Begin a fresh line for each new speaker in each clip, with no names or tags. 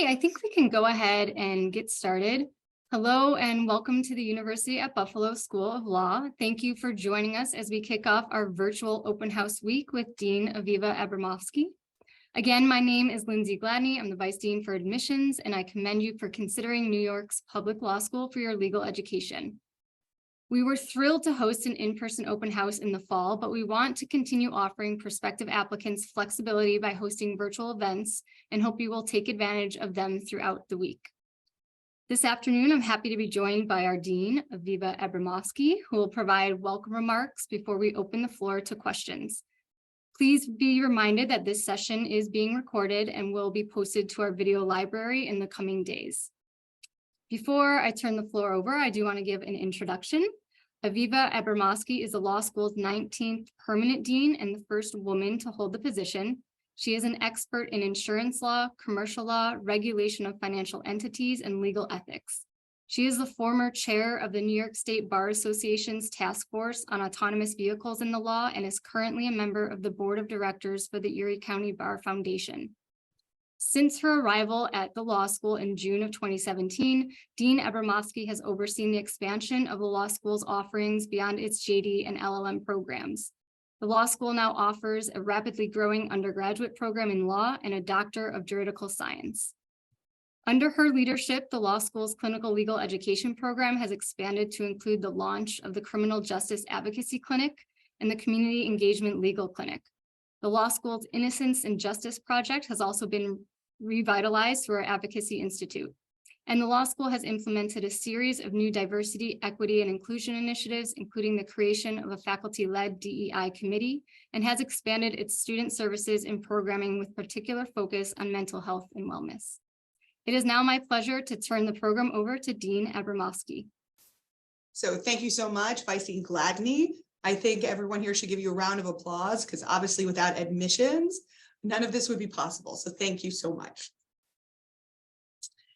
Okay, I think we can go ahead and get started. Hello and welcome to the University at Buffalo School of Law. Thank you for joining us as we kick off our virtual open house week with Dean Aviva Abramofsky. Again, my name is Lindsay Gladney. I'm the Vice Dean for Admissions, and I commend you for considering New York's public law school for your legal education. We were thrilled to host an in-person open house in the fall, but we want to continue offering prospective applicants flexibility by hosting virtual events and hope you will take advantage of them throughout the week. This afternoon, I'm happy to be joined by our Dean, Aviva Abramofsky, who will provide welcome remarks before we open the floor to questions. Please be reminded that this session is being recorded and will be posted to our video library in the coming days. Before I turn the floor over, I do want to give an introduction. Aviva Abramofsky is the law school's 19th permanent dean and the first woman to hold the position. She is an expert in insurance law, commercial law, regulation of financial entities, and legal ethics. She is the former chair of the New York State Bar Association's Task Force on Autonomous Vehicles in the Law and is currently a member of the board of directors for the Erie County Bar Foundation. Since her arrival at the law school in June of 2017, Dean Abramofsky has overseen the expansion of the law school's offerings beyond its JD and LLM programs. The law school now offers a rapidly growing undergraduate program in law and a Doctor of Juridical Science. Under her leadership, the law school's clinical legal education program has expanded to include the launch of the Criminal Justice Advocacy Clinic and the Community Engagement Legal Clinic. The law school's Innocence and Justice Project has also been revitalized through our Advocacy Institute. And the law school has implemented a series of new diversity, equity, and inclusion initiatives, including the creation of a faculty-led DEI committee, and has expanded its student services and programming with particular focus on mental health and wellness. It is now my pleasure to turn the program over to Dean Abramofsky.
So thank you so much, Vice Dean Gladney. I think everyone here should give you a round of applause because obviously without admissions, none of this would be possible. So thank you so much.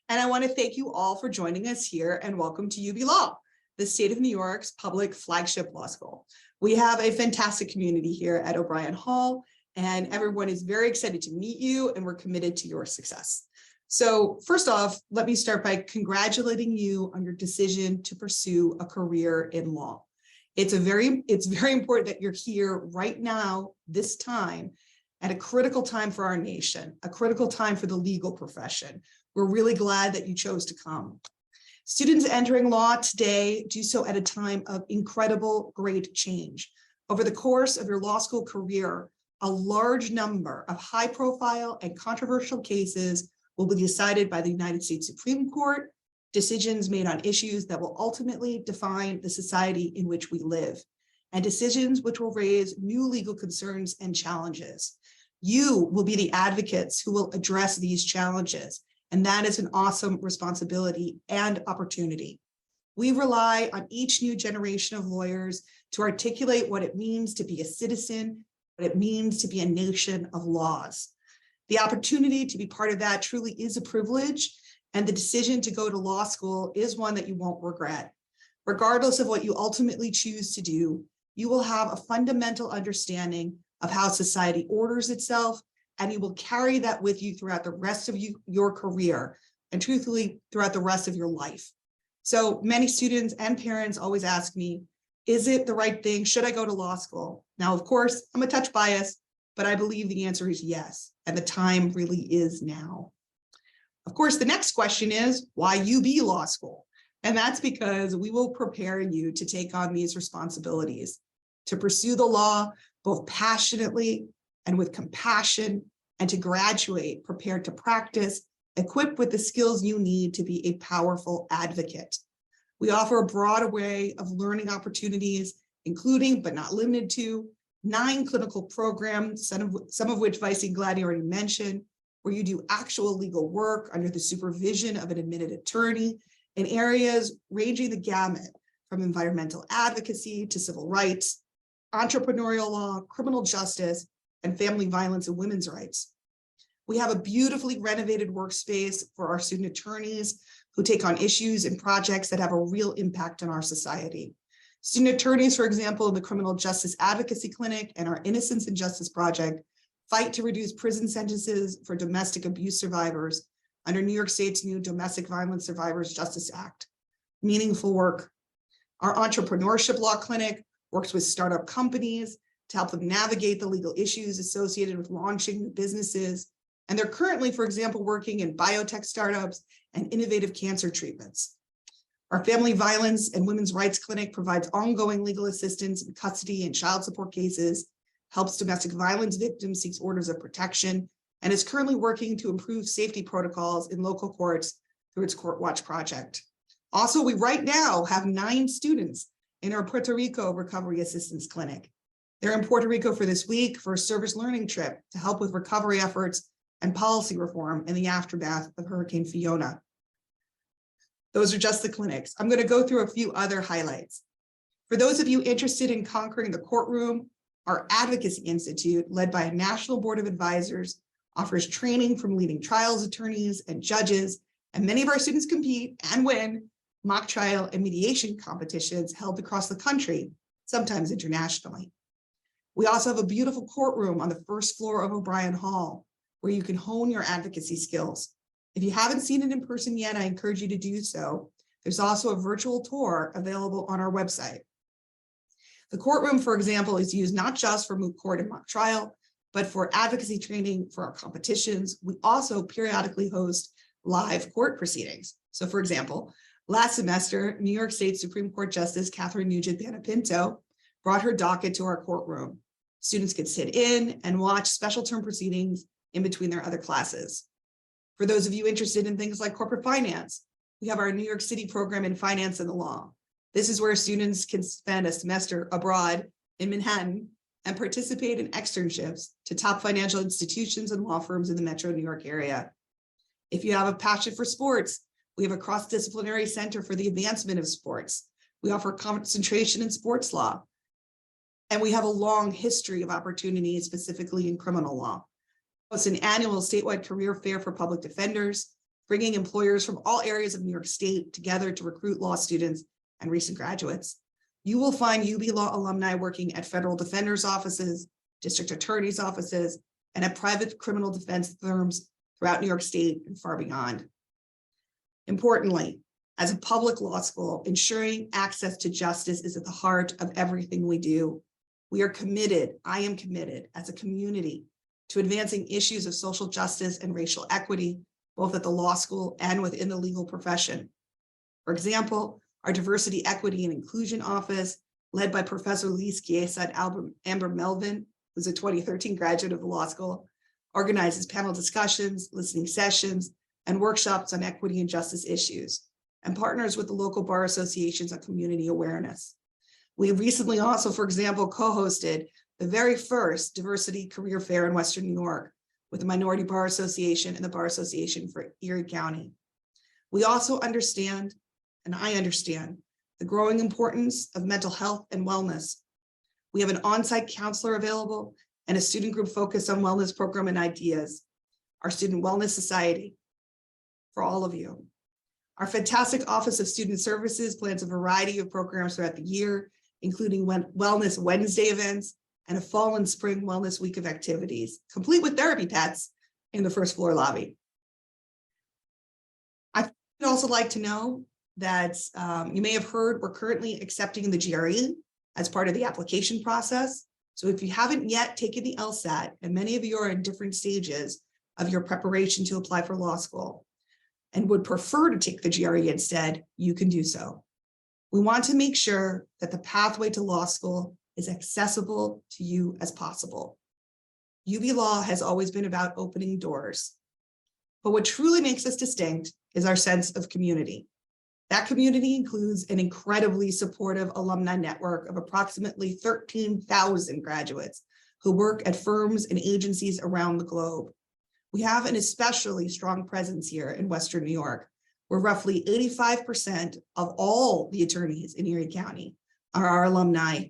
And I want to thank you all for joining us here and welcome to UB Law, the state of New York's public flagship law school. We have a fantastic community here at O'Brien Hall, and everyone is very excited to meet you, and we're committed to your success. So first off, let me start by congratulating you on your decision to pursue a career in law. It's very important that you're here right now, this time, at a critical time for our nation, a critical time for the legal profession. We're really glad that you chose to come. Students entering law today do so at a time of incredible, great change. Over the course of your law school career, a large number of high-profile and controversial cases will be decided by the United States Supreme Court, decisions made on issues that will ultimately define the society in which we live, and decisions which will raise new legal concerns and challenges. You will be the advocates who will address these challenges, and that is an awesome responsibility and opportunity. We rely on each new generation of lawyers to articulate what it means to be a citizen, what it means to be a nation of laws. The opportunity to be part of that truly is a privilege, and the decision to go to law school is one that you won't regret. Regardless of what you ultimately choose to do, you will have a fundamental understanding of how society orders itself, and you will carry that with you throughout the rest of your career, and truthfully, throughout the rest of your life. So many students and parents always ask me, is it the right thing? Should I go to law school? Now, of course, I'm a touch biased, but I believe the answer is yes, and the time really is now. Of course, the next question is, why UB Law School? And that's because we will prepare you to take on these responsibilities, to pursue the law both passionately and with compassion, and to graduate prepared to practice, equipped with the skills you need to be a powerful advocate. We offer a broad array of learning opportunities, including, but not limited to, 9 clinical programs, some of which Vice Dean Gladney already mentioned, where you do actual legal work under the supervision of an admitted attorney in areas ranging the gamut from environmental advocacy to civil rights, entrepreneurial law, criminal justice, and family violence and women's rights. We have a beautifully renovated workspace for our student attorneys who take on issues and projects that have a real impact on our society. Student attorneys, for example, in the Criminal Justice Advocacy Clinic and our Innocence and Justice Project fight to reduce prison sentences for domestic abuse survivors, under New York State's new Domestic Violence Survivors Justice Act. Meaningful work. Our Entrepreneurship Law Clinic works with startup companies to help them navigate the legal issues associated with launching new businesses. And they're currently, for example, working in biotech startups and innovative cancer treatments. Our Family Violence and Women's Rights Clinic provides ongoing legal assistance in custody and child support cases, helps domestic violence victims seek orders of protection, and is currently working to improve safety protocols in local courts through its Court Watch project. Also, we right now have 9 students in our Puerto Rico Recovery Assistance Clinic. They're in Puerto Rico for this week for a service learning trip to help with recovery efforts and policy reform in the aftermath of Hurricane Fiona. Those are just the clinics. I'm going to go through a few other highlights. For those of you interested in conquering the courtroom, our Advocacy Institute, led by a National Board of Advisors, offers training from leading trials attorneys and judges, and many of our students compete and win mock trial and mediation competitions held across the country, sometimes internationally. We also have a beautiful courtroom on the first floor of O'Brien Hall, where you can hone your advocacy skills. If you haven't seen it in person yet, I encourage you to do so. There's also a virtual tour available on our website. The courtroom, for example, is used not just for moot court and mock trial, but for advocacy training for our competitions. We also periodically host live court proceedings. So for example, last semester, New York State Supreme Court Justice Catherine Nugent Panepinto brought her docket to our courtroom. Students could sit in and watch special term proceedings in between their other classes. For those of you interested in things like corporate finance, we have our New York City program in finance and the law. This is where students can spend a semester abroad in Manhattan and participate in externships to top financial institutions and law firms in the Metro New York area. If you have a passion for sports, we have a cross-disciplinary center for the advancement of sports. We offer concentration in sports law. And we have a long history of opportunities, specifically in criminal law. It's an annual statewide career fair for public defenders, bringing employers from all areas of New York State together to recruit law students and recent graduates. You will find UB Law alumni working at federal defenders' offices, district attorneys' offices, and at private criminal defense firms throughout New York State and far beyond. Importantly, as a public law school, ensuring access to justice is at the heart of everything we do. We are committed, I am committed as a community to advancing issues of social justice and racial equity, both at the law school and within the legal profession. For example, our Diversity, Equity, and Inclusion Office, led by Professor Lise Chiesa and Amber Melvin, who's a 2013 graduate of the law school, organizes panel discussions, listening sessions, and workshops on equity and justice issues, and partners with the local bar associations on community awareness. We recently also, for example, co-hosted the very first diversity career fair in Western New York with the Minority Bar Association and the Bar Association for Erie County. We also understand, and I understand, the growing importance of mental health and wellness. We have an on-site counselor available and a student group focused on wellness program and ideas. Our Student Wellness Society for all of you. Our fantastic Office of Student Services plans a variety of programs throughout the year, including Wellness Wednesday events and a fall and spring wellness week of activities, complete with therapy pets in the first floor lobby. I'd also like to know that you may have heard we're currently accepting the GRE as part of the application process. So if you haven't yet taken the LSAT, and many of you are in different stages of your preparation to apply for law school and would prefer to take the GRE instead, you can do so. We want to make sure that the pathway to law school is accessible to you as possible. UB Law has always been about opening doors, but what truly makes us distinct is our sense of community. That community includes an incredibly supportive alumni network of approximately 13,000 graduates who work at firms and agencies around the globe. We have an especially strong presence here in Western New York, where roughly 85% of all the attorneys in Erie County are our alumni.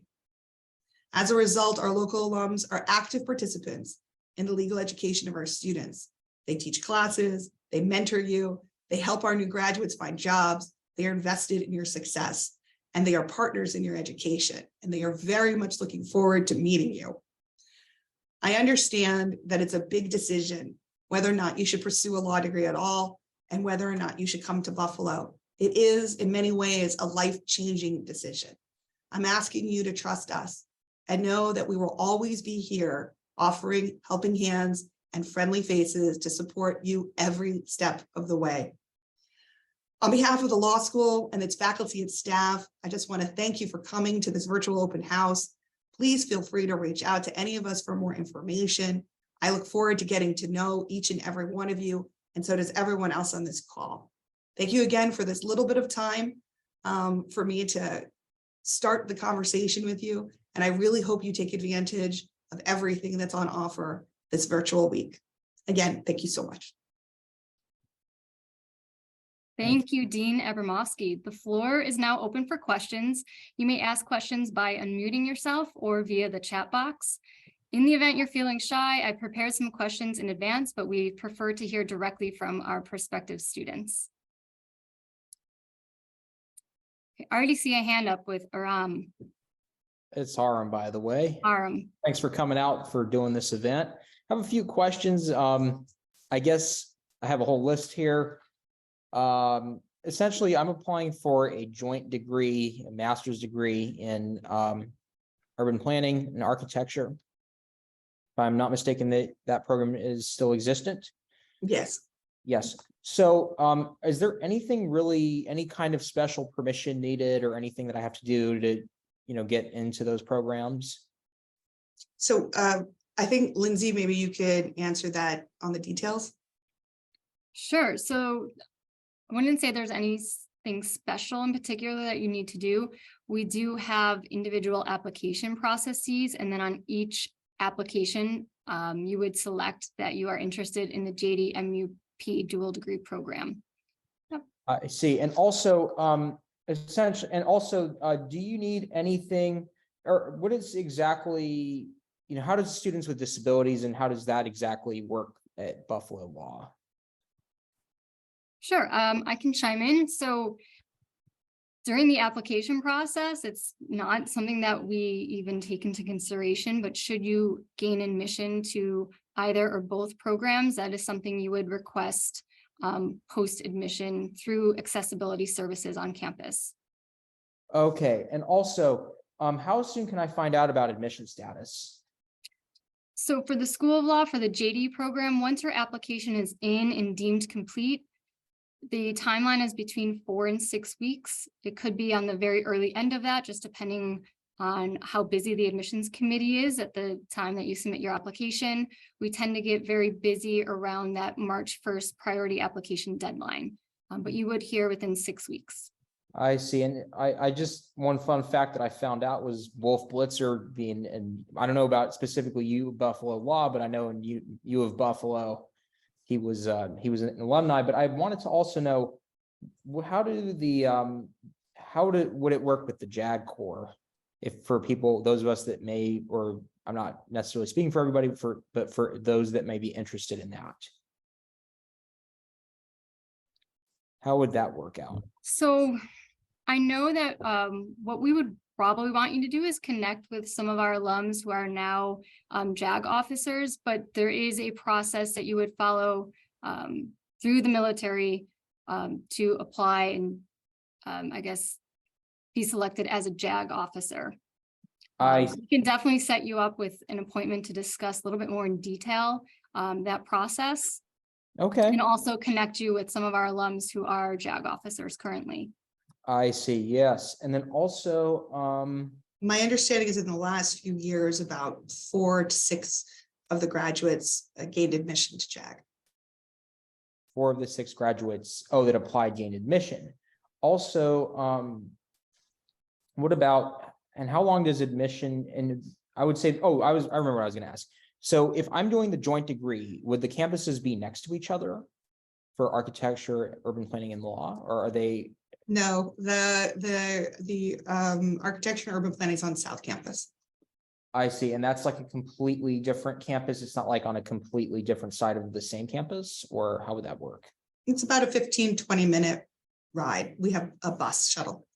As a result, our local alums are active participants in the legal education of our students. They teach classes, they mentor you, they help our new graduates find jobs, they are invested in your success, and they are partners in your education, and they are very much looking forward to meeting you. I understand that it's a big decision whether or not you should pursue a law degree at all, and whether or not you should come to Buffalo. It is in many ways a life-changing decision. I'm asking you to trust us and know that we will always be here offering helping hands and friendly faces to support you every step of the way. On behalf of the law school and its faculty and staff, I just want to thank you for coming to this virtual open house. Please feel free to reach out to any of us for more information. I look forward to getting to know each and every one of you, and so does everyone else on this call. Thank you again for this little bit of time for me to start the conversation with you, and I really hope you take advantage of everything that's on offer this virtual week. Again, thank you so much.
Thank you, Dean Abramowski. The floor is now open for questions. You may ask questions by unmuting yourself or via the chat box. In the event you're feeling shy, I prepared some questions in advance, but we prefer to hear directly from our prospective students. Okay, I already see a hand up with Aram.
It's Aram, by the way.
Aram.
Thanks for coming out for doing this event. I have a few questions. I guess I have a whole list here. Essentially, I'm applying for a joint degree, a master's degree in urban planning and architecture. If I'm not mistaken, that program is still existent.
Yes.
Yes. So is there anything really, any kind of special permission needed or anything that I have to do to, get into those programs?
So I think, Lindsay, maybe you could answer that on the details.
Sure. So I wouldn't say there's anything special in particular that you need to do. We do have individual application processes, and then on each application, you would select that you are interested in the JD MUP dual degree program. Yep.
I see. And also, essentially, and also, do you need anything, or what is exactly, how does students with disabilities and how does that exactly work at Buffalo Law?
Sure, I can chime in. So during the application process, it's not something that we even take into consideration, but should you gain admission to either or both programs, that is something you would request post-admission through accessibility services on campus.
Okay, and also, how soon can I find out about admission status?
So for the School of Law, for the JD program, once your application is in and deemed complete, the timeline is between 4 and 6 weeks. It could be on the very early end of that, just depending on how busy the admissions committee is at the time that you submit your application. We tend to get very busy around that March 1st priority application deadline, but you would hear within 6 weeks.
I see. And I just, one fun fact that I found out was Wolf Blitzer being, and I don't know about specifically U of Buffalo Law, but I know in U of Buffalo, he was an alumni. But I wanted to also know, how would it work with the JAG Corps? If for people, those of us that may, or I'm not necessarily speaking for everybody, but for those that may be interested in that. How would that work out?
So I know that what we would probably want you to do is connect with some of our alums who are now JAG officers, but there is a process that you would follow through the military to apply and I guess be selected as a JAG officer. We can definitely set you up with an appointment to discuss a little bit more in detail that process.
Okay.
And also connect you with some of our alums who are JAG officers currently.
I see. Yes. And then also,
my understanding is in the last few years, about 4 to 6 of the graduates gained admission to JAG.
4 of the 6 graduates, that applied gained admission. Also, what about, and how long does admission, and I would say, I remember what I was going to ask. So if I'm doing the joint degree, would the campuses be next to each other for architecture, urban planning, and law, or are they?
No, the architecture and urban planning is on South Campus.
I see. And that's like a completely different campus. It's not like on a completely different side of the same campus, or how would that work?
It's about a 15-20 minute ride. We have a bus shuttle.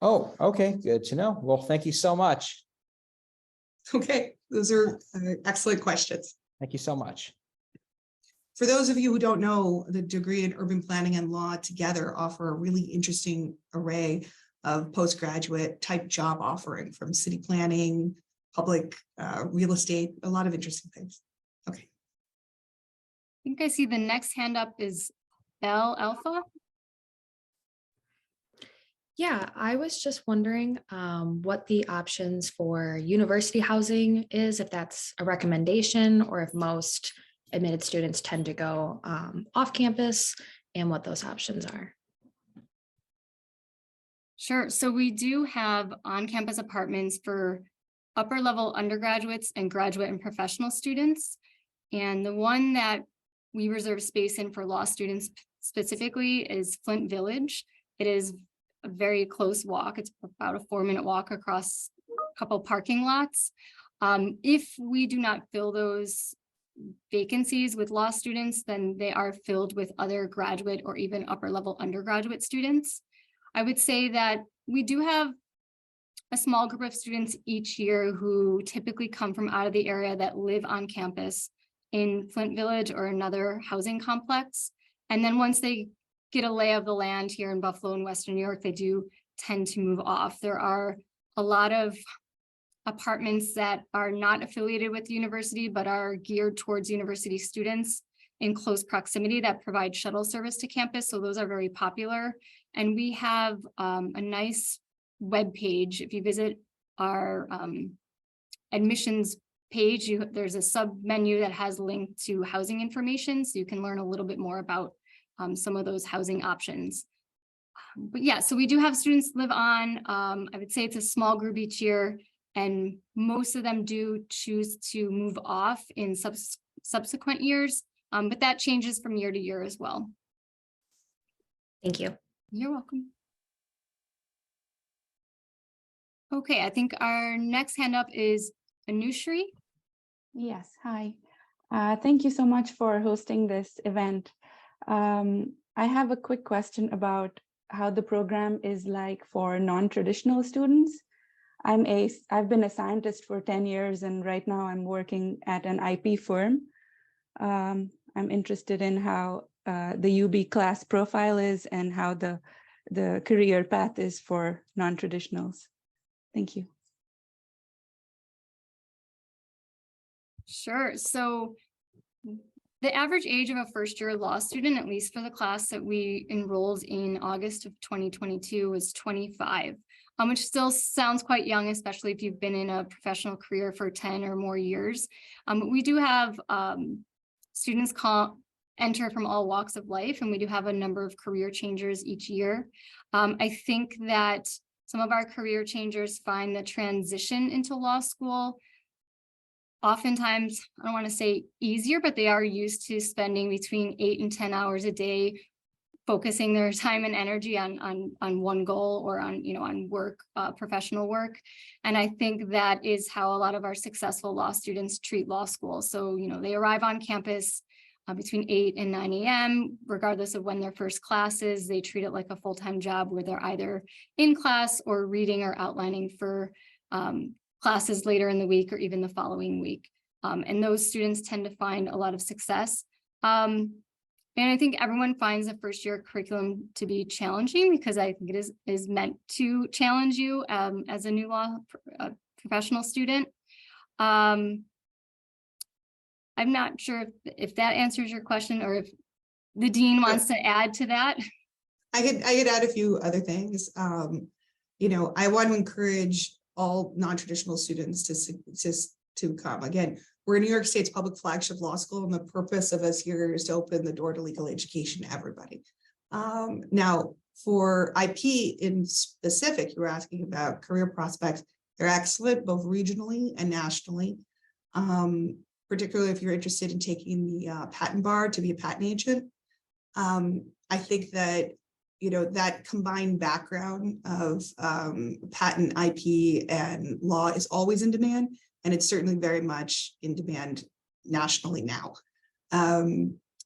Oh, okay. Good to know. Well, thank you so much.
Okay, those are excellent questions.
Thank you so much.
For those of you who don't know, the degree in urban planning and law together offer a really interesting array of postgraduate type job offering, from city planning, public real estate, a lot of interesting things. Okay.
I think I see the next hand up is Belle Alpha.
Yeah, I was just wondering what the options for university housing is, if that's a recommendation or if most admitted students tend to go off campus, and what those options are.
Sure. So we do have on-campus apartments for upper level undergraduates and graduate and professional students. And the one that we reserve space in for law students specifically is Flint Village. It is a very close walk. It's about a 4-minute walk across a couple parking lots. If we do not fill those vacancies with law students, then they are filled with other graduate or even upper level undergraduate students. I would say that we do have a small group of students each year who typically come from out of the area that live on campus in Flint Village or another housing complex. And then once they get a lay of the land here in Buffalo and Western New York, they do tend to move off. There are a lot of apartments that are not affiliated with the university, but are geared towards university students in close proximity that provide shuttle service to campus. So those are very popular. And we have a nice web page. If you visit our admissions page, there's a sub menu that has linked to housing information, so you can learn a little bit more about some of those housing options. But yeah, so we do have students live on. I would say it's a small group each year, and most of them do choose to move off in subsequent years, but that changes from year to year as well.
Thank you.
You're welcome. Okay, I think our next hand up is Anushri.
Yes, hi. Thank you so much for hosting this event. I have a quick question about how the program is like for non-traditional students. I've been a scientist for 10 years, and right now I'm working at an IP firm. I'm interested in how the UB class profile is and how the career path is for non-traditionals. Thank you.
Sure. So the average age of a first-year law student, at least for the class that we enrolled in August of 2022, was 25, which still sounds quite young, especially if you've been in a professional career for 10 or more years. We do have students enter from all walks of life, and we do have a number of career changers each year. I think that some of our career changers find the transition into law school oftentimes, I don't want to say easier, but they are used to spending between 8 and 10 hours a day, focusing their time and energy on one goal or on work, professional work. And I think that is how a lot of our successful law students treat law school. So, they arrive on campus between 8 and 9 a.m., regardless of when their first class is. They treat it like a full-time job where they're either in class or reading or outlining for classes later in the week or even the following week. And those students tend to find a lot of success. And I think everyone finds the first year curriculum to be challenging, because I think it is meant to challenge you as a new law professional student. I'm not sure if that answers your question, or if the dean wants to add to that.
I could add a few other things. I want to encourage all non-traditional students to come. Again, we're New York State's public flagship law school, and the purpose of us here is to open the door to legal education to everybody. Now, for IP in specific, you were asking about career prospects. They're excellent, both regionally and nationally, particularly if you're interested in taking the patent bar to be a patent agent. I think that that combined background of patent, IP, and law is always in demand, and it's certainly very much in demand nationally now.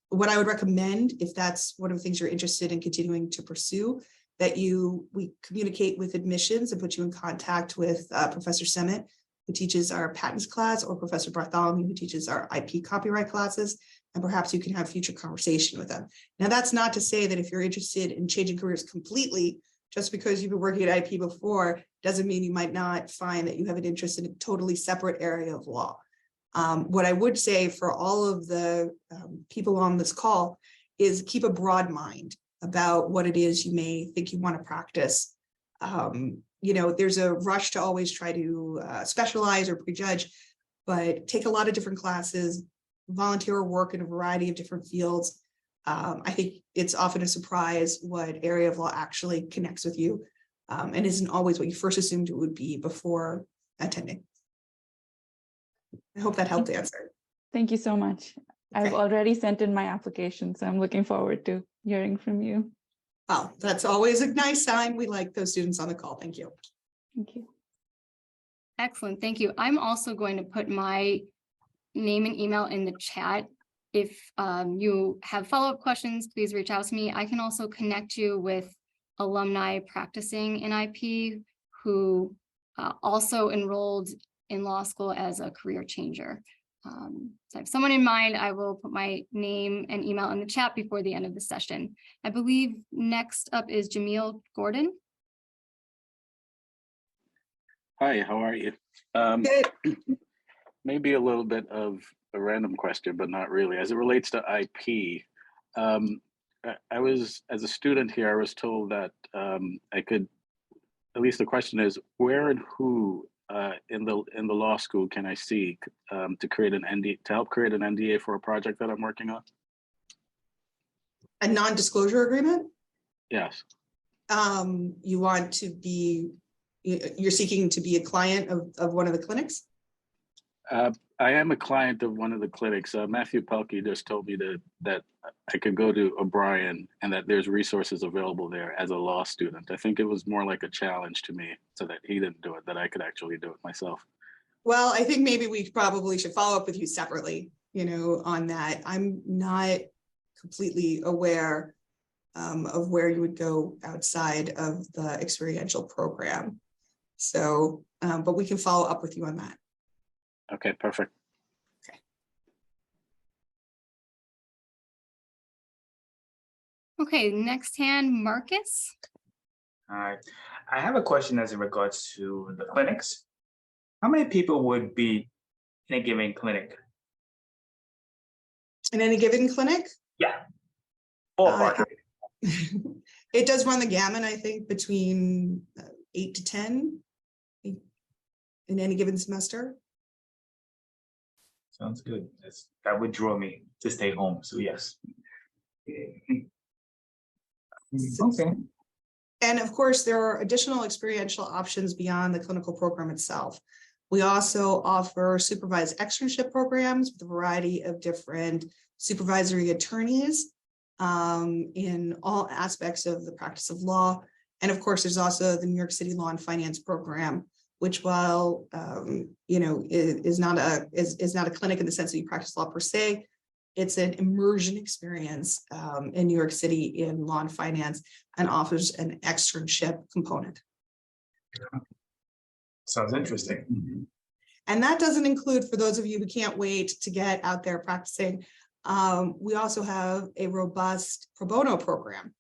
What I would recommend, if that's one of the things you're interested in continuing to pursue, that we communicate with admissions and put you in contact with Professor Semet, who teaches our patents class, or Professor Bartholomew, who teaches our IP copyright classes, and perhaps you can have future conversation with them. Now, that's not to say that if you're interested in changing careers completely, just because you've been working at IP before, doesn't mean you might not find that you have an interest in a totally separate area of law. What I would say for all of the people on this call is keep a broad mind about what it is you may think you want to practice. There's a rush to always try to specialize or prejudge, but take a lot of different classes, volunteer or work in a variety of different fields. I think it's often a surprise what area of law actually connects with you, and isn't always what you first assumed it would be before attending. I hope that helped answer.
Thank you so much.
Okay.
I've already sent in my application, so I'm looking forward to hearing from you.
Well, that's always a nice sign. We like those students on the call. Thank you.
Thank you.
Excellent, thank you. I'm also going to put my name and email in the chat. If you have follow-up questions, please reach out to me. I can also connect you with alumni practicing in IP who also enrolled in law school as a career changer. So I have someone in mind. I will put my name and email in the chat before the end of the session. I believe next up is Jamil Gordon.
Hi, how are you?
Good.
Maybe a little bit of a random question, but not really. As it relates to IP, I was, as a student here, I was told that I could, at least the question is, where and who in the law school can I seek to create an NDA, to help create an NDA for a project that I'm working on?
A non-disclosure agreement?
Yes.
You want to be, you're seeking to be a client of one of the clinics?
I am a client of one of the clinics. Matthew Pelkey just told me that I could go to O'Brien and that there's resources available there as a law student. I think it was more like a challenge to me, so that he didn't do it, that I could actually do it myself.
Well, I think maybe we probably should follow up with you separately, on that. I'm not completely aware of where you would go outside of the experiential program. So, but we can follow up with you on that.
Okay, perfect.
Okay, next hand, Marcus.
I have a question as in regards to the clinics. How many people would be in a given clinic?
In any given clinic?
Yeah. Ballpark.
It does run the gamut, I think, between 8 to 10 in any given semester.
Sounds good. That would draw me to stay home. So yes. Okay.
And of course, there are additional experiential options beyond the clinical program itself. We also offer supervised externship programs with a variety of different supervisory attorneys in all aspects of the practice of law. And of course, there's also the New York City Law and Finance program, which, while is not a clinic in the sense that you practice law per se, it's an immersion experience in New York City in law and finance, and offers an externship component.
Sounds interesting.
And that doesn't include, for those of you who can't wait to get out there practicing, we also have a robust pro bono program.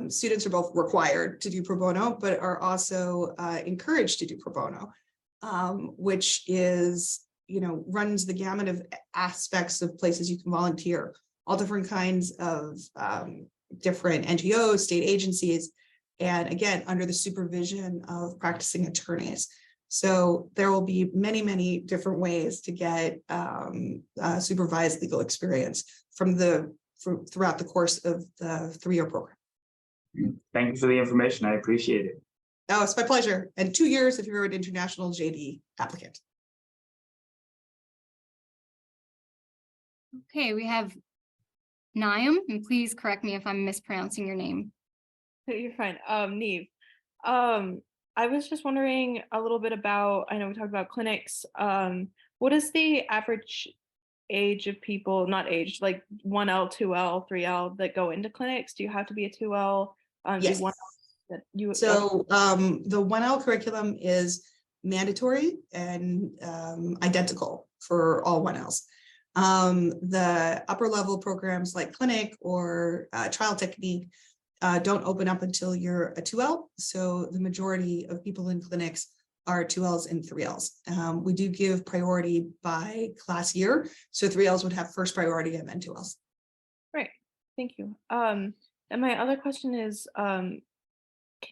Students are both required to do pro bono, but are also encouraged to do pro bono, which is, runs the gamut of aspects of places you can volunteer, all different kinds of different NGOs, state agencies, and again, under the supervision of practicing attorneys. So there will be many, many different ways to get supervised legal experience throughout the course of the 3-year program.
Thank you for the information. I appreciate it.
Oh, it's my pleasure. And 2 years if you're an international JD applicant.
Okay, we have Niam, and please correct me if I'm mispronouncing your name.
You're fine. Neve. I was just wondering a little bit about, I know we talked about clinics. What is the average age of people, not age, like 1L, 2L, 3L that go into clinics? Do you have to be a 2L?
Yes. So the 1L curriculum is mandatory and identical for all 1Ls. The upper level programs like clinic or trial technique don't open up until you're a 2L. So the majority of people in clinics are 2Ls and 3Ls. We do give priority by class year. So 3Ls would have first priority and then 2Ls.
Right. Thank you. And my other question is, can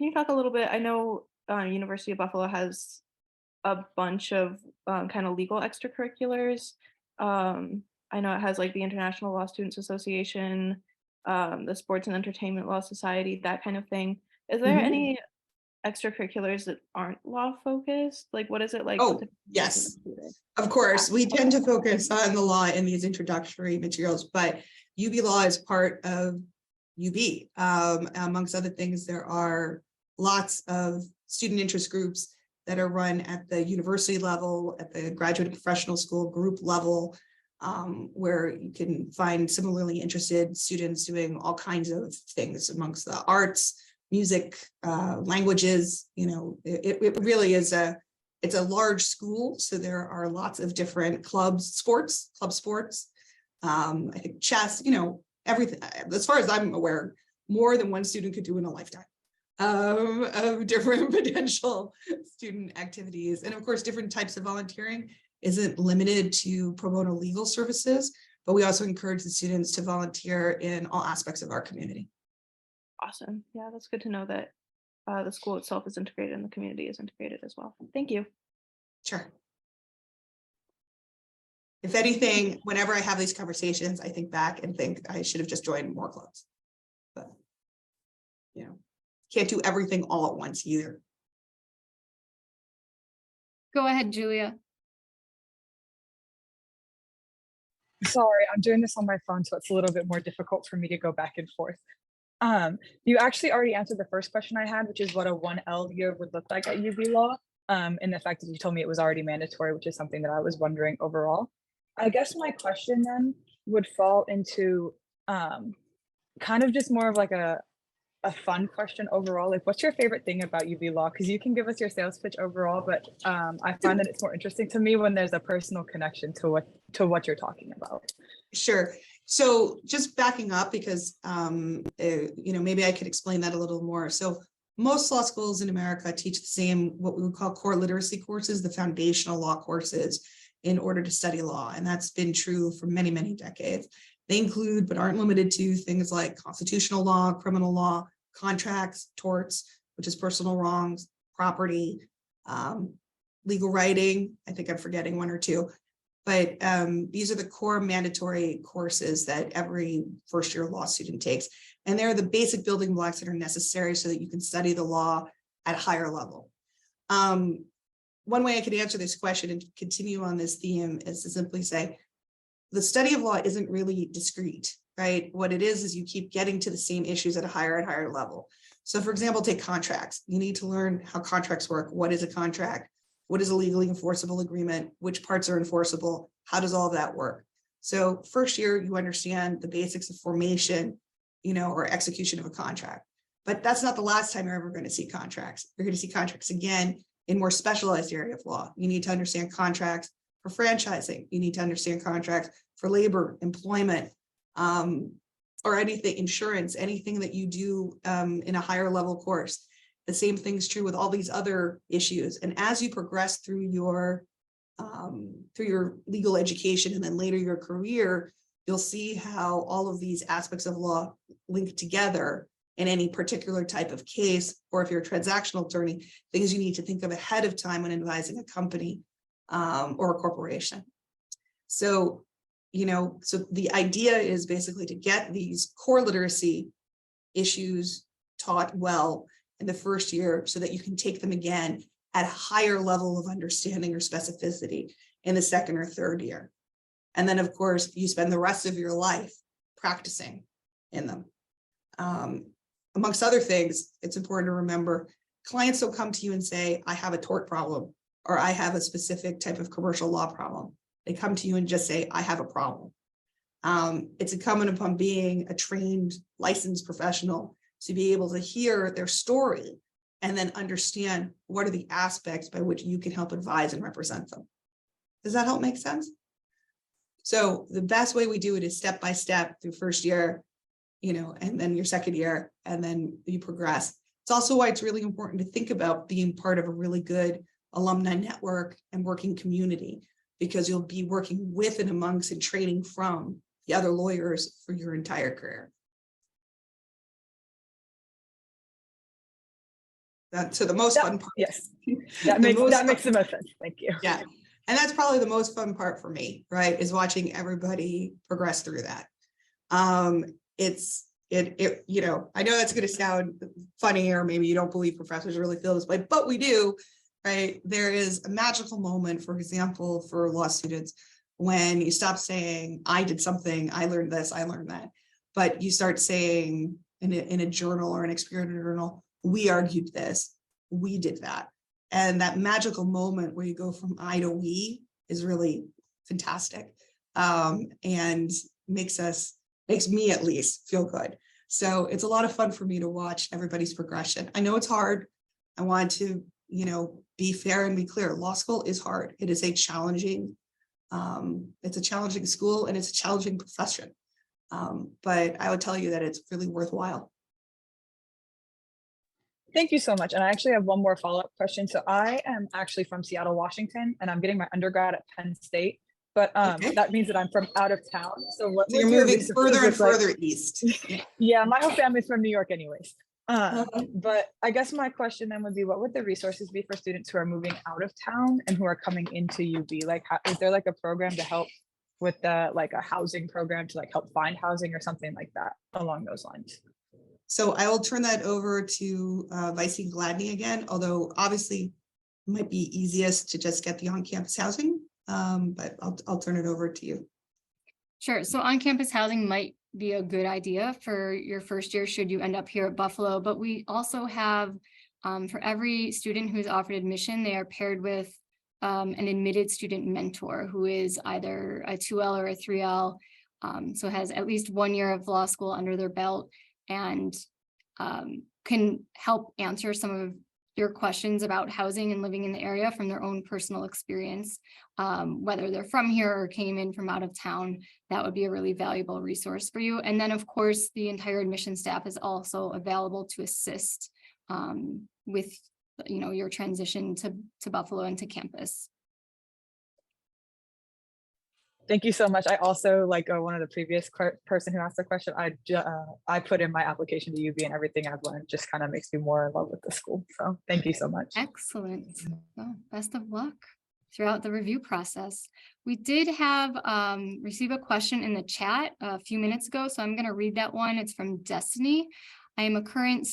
you talk a little bit? I know University of Buffalo has a bunch of kind of legal extracurriculars. I know it has like the International Law Students Association, the Sports and Entertainment Law Society, that kind of thing. Is there
Mhm.
any extracurriculars that aren't law focused? Like, what is it like?
Oh, yes. Of course, we tend to focus on the law in these introductory materials, but UB Law is part of UB. Amongst other things, there are lots of student interest groups that are run at the university level, at the graduate and professional school group level, where you can find similarly interested students doing all kinds of things amongst the arts, music, languages. You know, it really is it's a large school, so there are lots of different club sports. I think chess, you know, everything. As far as I'm aware, more than one student could do in a lifetime of different potential student activities. And of course, different types of volunteering isn't limited to pro bono legal services, but we also encourage the students to volunteer in all aspects of our community.
Awesome. Yeah, that's good to know that the school itself is integrated and the community is integrated as well. Thank you.
Sure. If anything, whenever I have these conversations, I think back and think I should have just joined more clubs. But, you know, can't do everything all at once either.
Go ahead, Julia.
Sorry, I'm doing this on my phone, so it's a little bit more difficult for me to go back and forth. You actually already answered the first question I had, which is what a 1L year would look like at UB Law, and the fact that you told me it was already mandatory, which is something that I was wondering overall. I guess my question then would fall into kind of just more of like a fun question overall. Like, what's your favorite thing about UB Law? Because you can give us your sales pitch overall, but I find that it's more interesting to me when there's a personal connection to what you're talking about.
Sure. So just backing up, because you know, maybe I could explain that a little more. So most law schools in America teach the same, what we would call core literacy courses, the foundational law courses, in order to study law. And that's been true for many, many decades. They include, but aren't limited to, things like constitutional law, criminal law, contracts, torts, which is personal wrongs, property, legal writing. I think I'm forgetting one or two. But these are the core mandatory courses that every first year law student takes. And they're the basic building blocks that are necessary so that you can study the law at a higher level. One way I could answer this question and continue on this theme is to simply say, the study of law isn't really discrete, right? What it is you keep getting to the same issues at a higher and higher level. So for example, take contracts. You need to learn how contracts work. What is a contract? What is a legally enforceable agreement? Which parts are enforceable? How does all of that work? So first year, you understand the basics of formation, you know, or execution of a contract. But that's not the last time you're ever going to see contracts. You're going to see contracts again in more specialized area of law. You need to understand contracts for franchising. You need to understand contracts for labor, employment, or anything, insurance, anything that you do in a higher level course. The same thing's true with all these other issues. And as you progress through your legal education and then later your career, you'll see how all of these aspects of law link together in any particular type of case, or if you're a transactional attorney, things you need to think of ahead of time when advising a company or a corporation. So, you know, so the idea is basically to get these core literacy issues taught well in the first year so that you can take them again at a higher level of understanding or specificity in the second or third year. And then, of course, you spend the rest of your life practicing in them. Amongst other things, it's important to remember, clients don't come to you and say, I have a tort problem, or I have a specific type of commercial law problem. They come to you and just say, I have a problem. It's incumbent upon being a trained, licensed professional to be able to hear their story and then understand what are the aspects by which you can help advise and represent them. Does that help make sense? So the best way we do it is step by step through first year, and then your second year, and then you progress. It's also why it's really important to think about being part of a really good alumni network and working community, because you'll be working with and amongst and training from the other lawyers for your entire career. So the most fun part.
Yes, that makes the most sense. Thank you.
Yeah. And that's probably the most fun part for me, right? Is watching everybody progress through that. I know that's going to sound funny, or maybe you don't believe professors really feel this way, but we do, right? There is a magical moment, for example, for law students, when you stop saying, I did something, I learned this, I learned that, but you start saying in a journal or an experience journal, we argued this, we did that. And that magical moment where you go from I to we is really fantastic, and makes me at least feel good. So it's a lot of fun for me to watch everybody's progression. I know it's hard. I want to, be fair and be clear. Law school is hard. It is a challenging, school, and it's a challenging profession. But I would tell you that it's really worthwhile.
Thank you so much. And I actually have one more follow-up question. So I am actually from Seattle, Washington, and I'm getting my undergrad at Penn State. But
Okay.
that means that I'm from out of town. So what
So you're moving further and further east.
Yeah, my whole family's from New York anyways. But I guess my question then would be, what would the resources be for students who are moving out of town and who are coming into UB? Like, is there like a program to help with a housing program to help find housing or something like that along those lines?
So I will turn that over to Vice Dean Gladney again, although obviously it might be easiest to just get the on-campus housing, but I'll turn it over to you.
Sure. So on-campus housing might be a good idea for your first year should you end up here at Buffalo, but we also have, for every student who's offered admission, they are paired with an admitted student mentor who is either a 2L or a 3L, so has at least 1 year of law school under their belt, and can help answer some of your questions about housing and living in the area from their own personal experience, whether they're from here or came in from out of town. That would be a really valuable resource for you. And then, of course, the entire admission staff is also available to assist with your transition to Buffalo and to campus.
Thank you so much. I also, like one of the previous person who asked the question, I put in my application to UB, and everything I've learned just kind of makes me more in love with the school. So thank you so much.
Excellent. Well, best of luck throughout the review process. We did have receive a question in the chat a few minutes ago, so I'm going to read that one. It's from Destiny. I am a current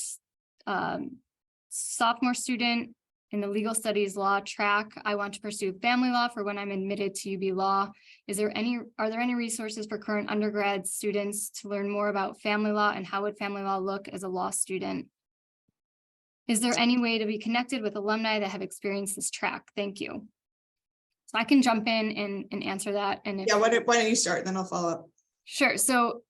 sophomore student in the legal studies law track. I want to pursue family law for when I'm admitted to UB Law. Are there any resources for current undergrad students to learn more about family law, and how would family law look as a law student? Is there any way to be connected with alumni that have experienced this track? Thank you. So I can jump in and answer that. And
yeah, why don't you start, then I'll follow up.
Sure. So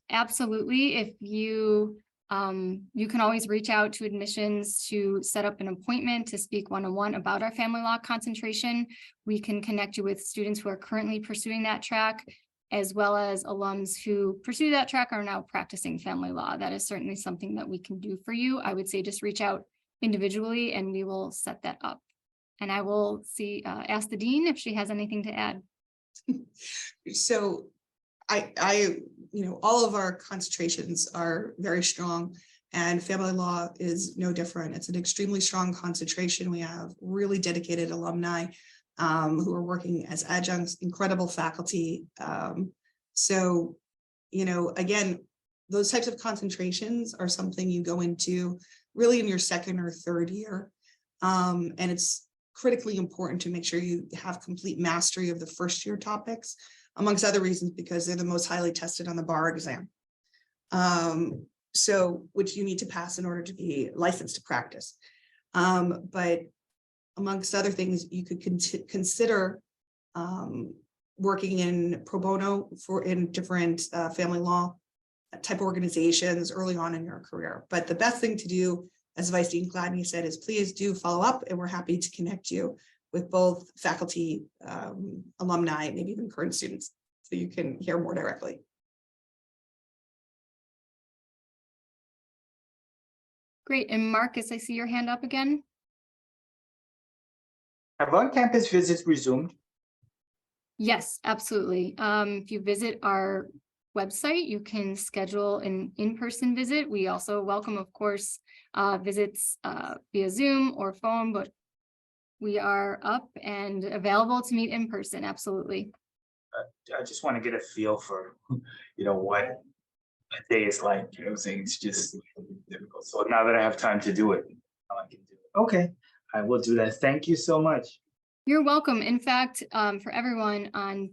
absolutely, if you can always reach out to admissions to set up an appointment to speak one-on-one about our family law concentration. We can connect you with students who are currently pursuing that track, as well as alums who pursue that track are now practicing family law. That is certainly something that we can do for you. I would say just reach out individually and we will set that up. And I will ask the dean if she has anything to add.
So all of our concentrations are very strong, and family law is no different. It's an extremely strong concentration. We have really dedicated alumni who are working as adjuncts, incredible faculty. So, again, those types of concentrations are something you go into really in your second or third year. And it's critically important to make sure you have complete mastery of the first year topics, amongst other reasons, because they're the most highly tested on the bar exam. So which you need to pass in order to be licensed to practice. But amongst other things, you could consider working in pro bono in different family law type organizations early on in your career. But the best thing to do, as Vice Dean Gladney said, is please do follow up, and we're happy to connect you with both faculty, alumni, maybe even current students. so you can hear more directly.
Great. And Marcus, I see your hand up again.
Have on-campus visits resumed?
Yes, absolutely. If you visit our website, you can schedule an in-person visit. We also welcome, of course, visits via Zoom or phone, but we are up and available to meet in person. Absolutely.
I just want to get a feel for, what a day is like. You know what I'm saying? It's just difficult. So now that I have time to do it, now I can do it. Okay, I will do that. Thank you so much.
You're welcome. In fact, for everyone on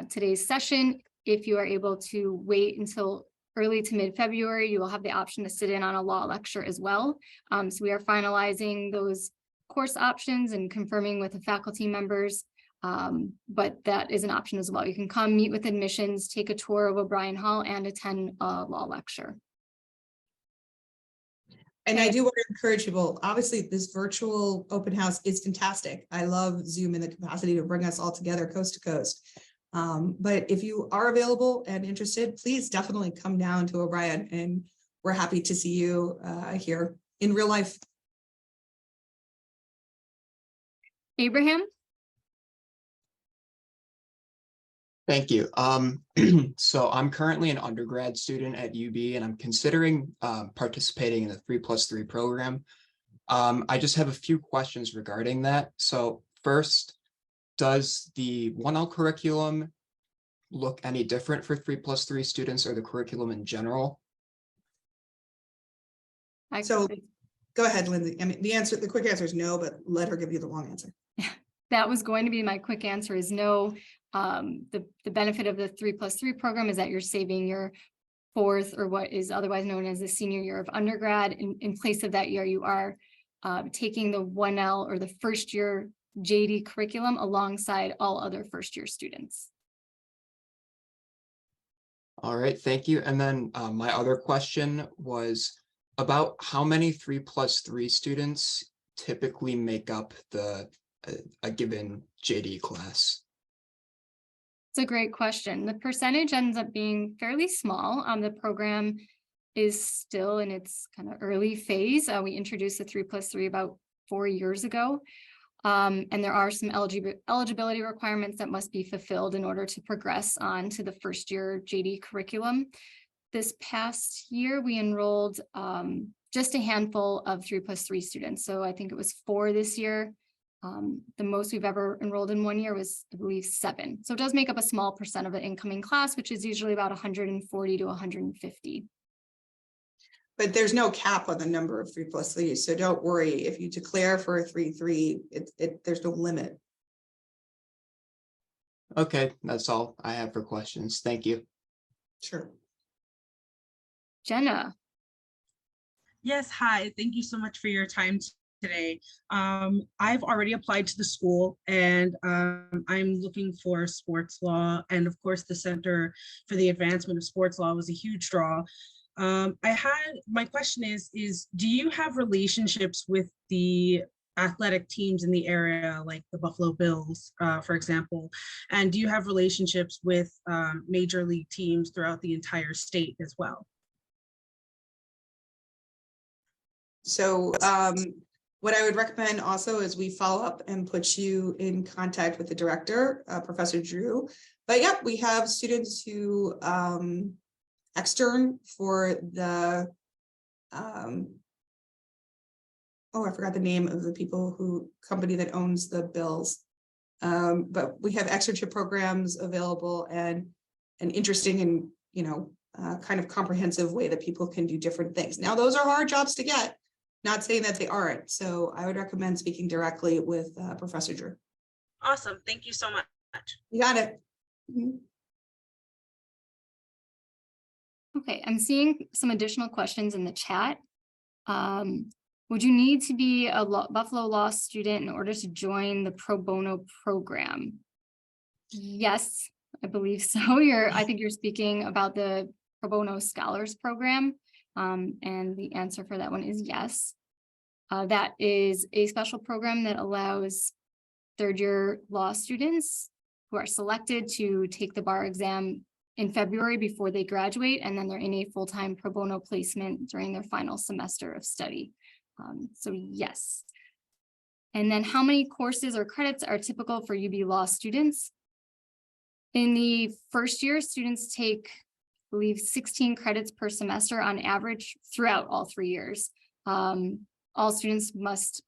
today's session, if you are able to wait until early to mid-February, you will have the option to sit in on a law lecture as well. So we are finalizing those course options and confirming with the faculty members, but that is an option as well. You can come meet with admissions, take a tour of O'Brien Hall, and attend a law lecture.
And I do want to encourage people, obviously this virtual open house is fantastic. I love Zoom and the capacity to bring us all together coast to coast. But if you are available and interested, please definitely come down to O'Brien, and we're happy to see you here in real life.
Abraham?
Thank you. So I'm currently an undergrad student at UB, and I'm considering participating in the 3+3 program. I just have a few questions regarding that. So first, does the 1L curriculum look any different for 3+3 students, or the curriculum in general?
So go ahead, Lindsay. I mean, the quick answer is no, but let her give you the long answer.
That was going to be my quick answer is no. The benefit of the 3+3 program is that you're saving your fourth, or what is otherwise known as the senior year of undergrad. In place of that year, you are taking the 1L or the first year JD curriculum alongside all other first year students.
All right, thank you. And then my other question was about how many 3+3 students typically make up a given JD class?
It's a great question. The percentage ends up being fairly small. The program is still in its kind of early phase. We introduced the 3+3 about 4 years ago. And there are some eligibility requirements that must be fulfilled in order to progress on to the first year JD curriculum. This past year, we enrolled just a handful of 3+3 students. So I think it was 4 this year. The most we've ever enrolled in 1 year was, I believe, 7. So it does make up a small percent of the incoming class, which is usually about 140 to 150.
But there's no cap on the number of 3+3s, so don't worry. If you declare for a 3-3, there's no limit.
Okay, that's all I have for questions. Thank you.
Sure.
Jenna.
Yes, hi. Thank you so much for your time today. I've already applied to the school, and I'm looking for sports law. And of course, the Center for the Advancement of Sports Law was a huge draw. My question is, do you have relationships with the athletic teams in the area, like the Buffalo Bills, for example? And do you have relationships with major league teams throughout the entire state as well?
So what I would recommend also is we follow up and put you in contact with the director, Professor Drew. But yep, we have students who extern for the I forgot the name of the company that owns the Bills. But we have externship programs available, and an interesting and kind of comprehensive way that people can do different things. Now, those are hard jobs to get, not saying that they aren't. So I would recommend speaking directly with Professor Drew.
Awesome. Thank you so much.
You got it. Mm-hmm.
Okay, I'm seeing some additional questions in the chat. Would you need to be a Buffalo Law student in order to join the pro bono program? Yes, I believe so. I think you're speaking about the pro bono scholars program. And the answer for that one is yes. That is a special program that allows third-year law students who are selected to take the bar exam in February before they graduate, and then they're in a full-time pro bono placement during their final semester of study. So yes. And then how many courses or credits are typical for UB Law students? In the first year, students take, I believe, 16 credits per semester on average throughout all 3 years. All students must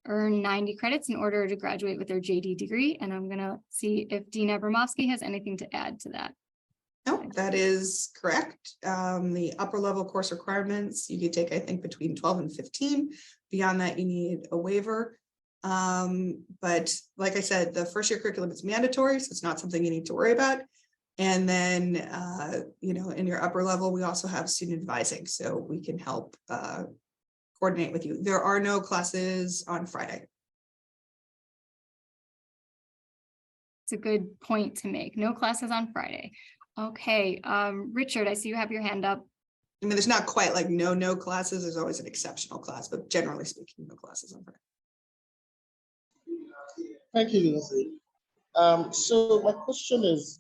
earn 90 credits in order to graduate with their JD degree. And I'm gonna see if Dean Abramowski has anything to add to that.
No, that is correct. The upper level course requirements, you could take, I think, between 12 and 15. Beyond that, you need a waiver. But like I said, the first year curriculum is mandatory, so it's not something you need to worry about. And then, you know, in your upper level, we also have student advising, so we can help coordinate with you. There are no classes on Friday.
It's a good point to make. No classes on Friday. Okay, Richard, I see you have your hand up.
I mean, there's not quite like no classes. There's always an exceptional class, but generally speaking, no classes on Friday.
Thank you, Lindsay. So my question is,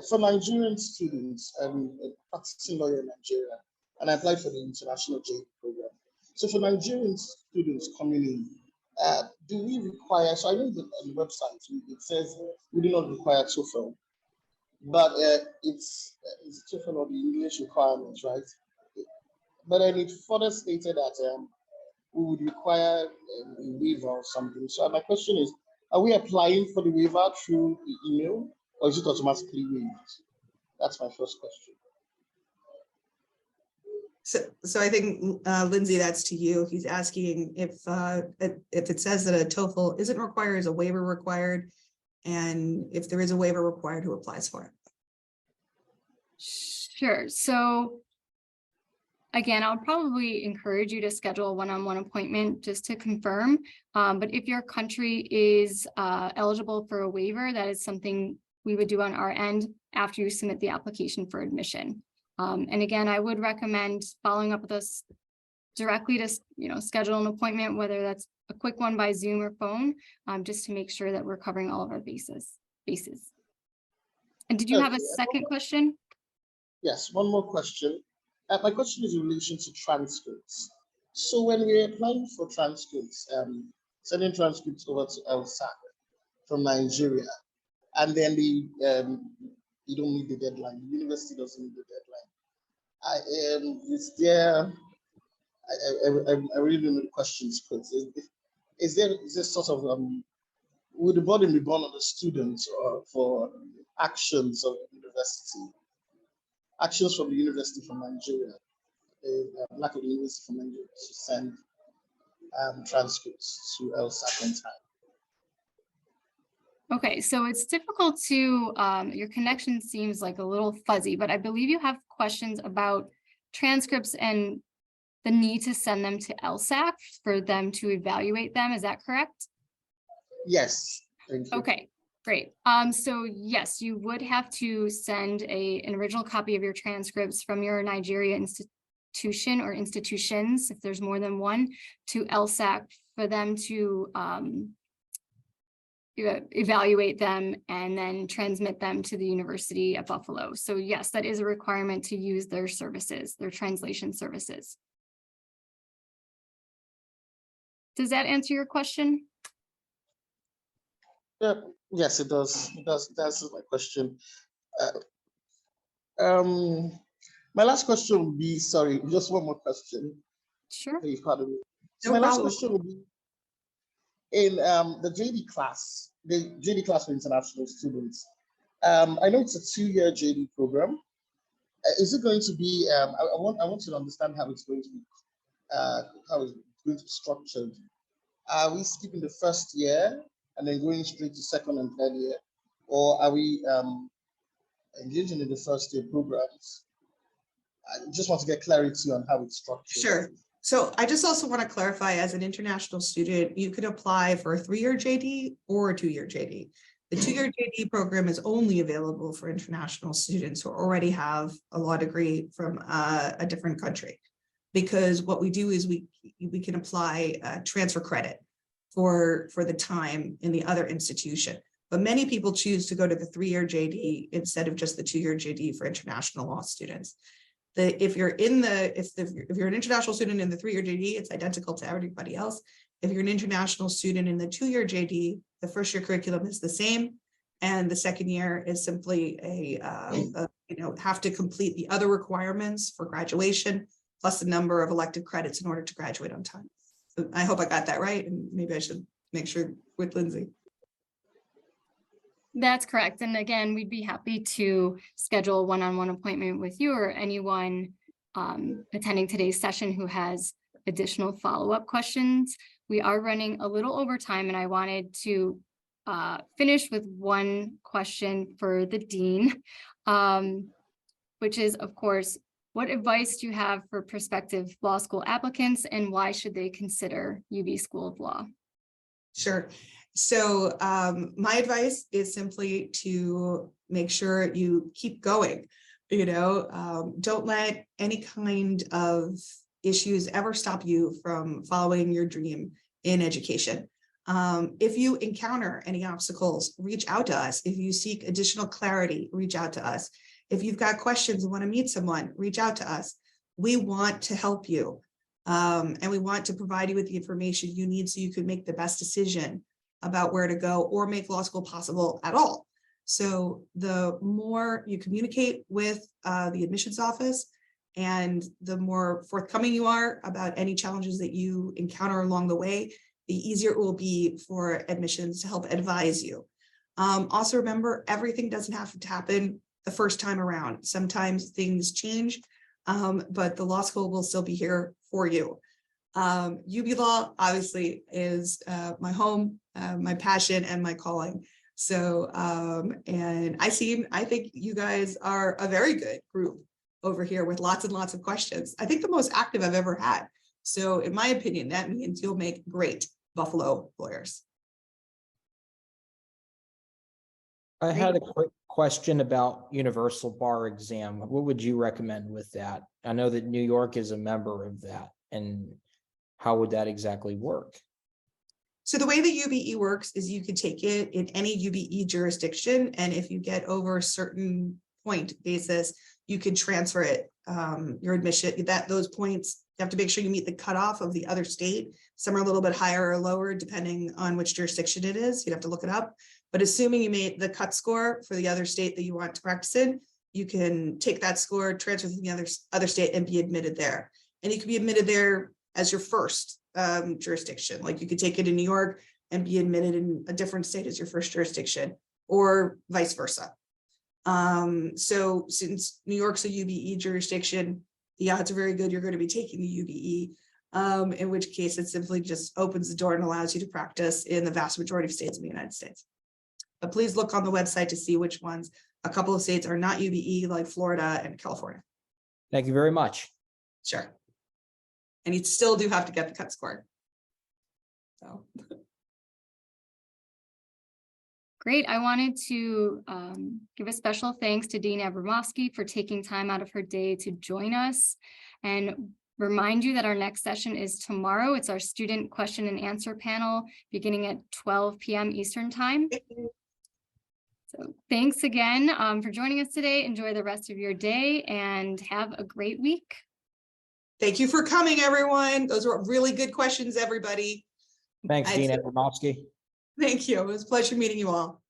for Nigerian students, I'm a practicing lawyer in Nigeria, and I applied for the international JD program. So for Nigerian students coming in, do we require, so I know that on the website, it says we do not require TOEFL, but it's TOEFL or the English requirements, right? But then it further stated that we would require a waiver or something. So my question is, are we applying for the waiver through the email, or is it automatically waived? That's my first question.
So I think, Lindsay, that's to you. He's asking if it says that a TOEFL isn't required, is a waiver required? And if there is a waiver required, who applies for it?
Sure. So again, I'll probably encourage you to schedule a one-on-one appointment just to confirm. But if your country is eligible for a waiver, that is something we would do on our end after you submit the application for admission. And again, I would recommend following up with us directly to, you know, schedule an appointment, whether that's a quick one by Zoom or phone, just to make sure that we're covering all of our bases. And did you have a second question?
Yes, one more question. My question is in relation to transcripts. So when we're applying for transcripts, sending transcripts over to LSAC from Nigeria, and then you don't meet the deadline, the university doesn't meet the deadline. Is there, I really don't know the questions, but is there sort of, would the burden be borne on the students or for actions of the university? Actions from the university from Nigeria, lack of the university from Nigeria to send transcripts to LSAC on time.
Okay, so it's difficult to, your connection seems like a little fuzzy, but I believe you have questions about transcripts and the need to send them to LSAC for them to evaluate them. Is that correct?
Yes, thank you.
Okay. Great. So yes, you would have to send an original copy of your transcripts from your Nigeria institution or institutions, if there's more than one, to LSAC for them to evaluate them and then transmit them to the University at Buffalo. So yes, that is a requirement to use their services, their translation services. Does that answer your question?
Yeah, yes, it does. It does. That's my question. My last question would be, sorry, just one more question.
Sure.
Please pardon me. So
No
my last
problem.
question would be, in the JD class for international students, I know it's a 2-year JD program. Is it going to be, I want to understand how it's going to be, how it's going to be structured. Are we skipping the first year and then going straight to second and third year? Or are we engaging in the first year programs? I just want to get clarity on how it's structured.
Sure. So I just also want to clarify, as an international student, you could apply for a 3-year JD or a 2-year JD. The 2-year JD program is only available for international students who already have a law degree from a different country. Because what we do is we can apply transfer credit for the time in the other institution. but many people choose to go to the 3-year JD instead of just the 2-year JD for international law students. If you're an international student in the 3-year JD, it's identical to everybody else. If you're an international student in the 2-year JD, the first year curriculum is the same. And the second year is simply have to complete the other requirements for graduation, plus the number of elective credits in order to graduate on time. So I hope I got that right. And maybe I should make sure with Lindsay.
That's correct. And again, we'd be happy to schedule a one-on-one appointment with you or anyone attending today's session who has additional follow-up questions. We are running a little over time, and I wanted to finish with one question for the dean, which is, of course, what advice do you have for prospective law school applicants, and why should they consider UB School of Law?
Sure. So my advice is simply to make sure you keep going. Don't let any kind of issues ever stop you from following your dream in education. If you encounter any obstacles, reach out to us. If you seek additional clarity, reach out to us. If you've got questions and want to meet someone, reach out to us. We want to help you. And we want to provide you with the information you need so you can make the best decision about where to go or make law school possible at all. So the more you communicate with the admissions office and the more forthcoming you are about any challenges that you encounter along the way, the easier it will be for admissions to help advise you. Also remember, everything doesn't have to happen the first time around. Sometimes things change, but the law school will still be here for you. UB Law obviously is my home, my passion, and my calling. So, and I think you guys are a very good group over here with lots and lots of questions. I think the most active I've ever had. So in my opinion, that means you'll make great Buffalo lawyers.
I had a quick question about universal bar exam. What would you recommend with that? I know that New York is a member of that, and how would that exactly work?
So the way the UBE works is you can take it in any UBE jurisdiction, and if you get over a certain point basis, you can transfer it, your admission, those points, you have to make sure you meet the cutoff of the other state. Some are a little bit higher or lower depending on which jurisdiction it is. You'd have to look it up. But assuming you made the cut score for the other state that you want to practice in, you can take that score, transfer to the other state, and be admitted there. And you can be admitted there as your first jurisdiction. Like you could take it in New York and be admitted in a different state as your first jurisdiction, or vice versa. So since New York's a UBE jurisdiction, the odds are very good you're going to be taking the UBE, in which case it simply just opens the door and allows you to practice in the vast majority of states in the United States. But please look on the website to see which ones. A couple of states are not UBE, like Florida and California.
Thank you very much.
Sure. And you still do have to get the cut score. So.
Great. I wanted to give a special thanks to Dean Abramowski for taking time out of her day to join us, and remind you that our next session is tomorrow. It's our student question and answer panel beginning at 12 p.m. Eastern time. So thanks again for joining us today. Enjoy the rest of your day and have a great week.
Thank you for coming, everyone. Those were really good questions, everybody.
Thanks, Dean Abramowski.
Thank you. It was a pleasure meeting you all.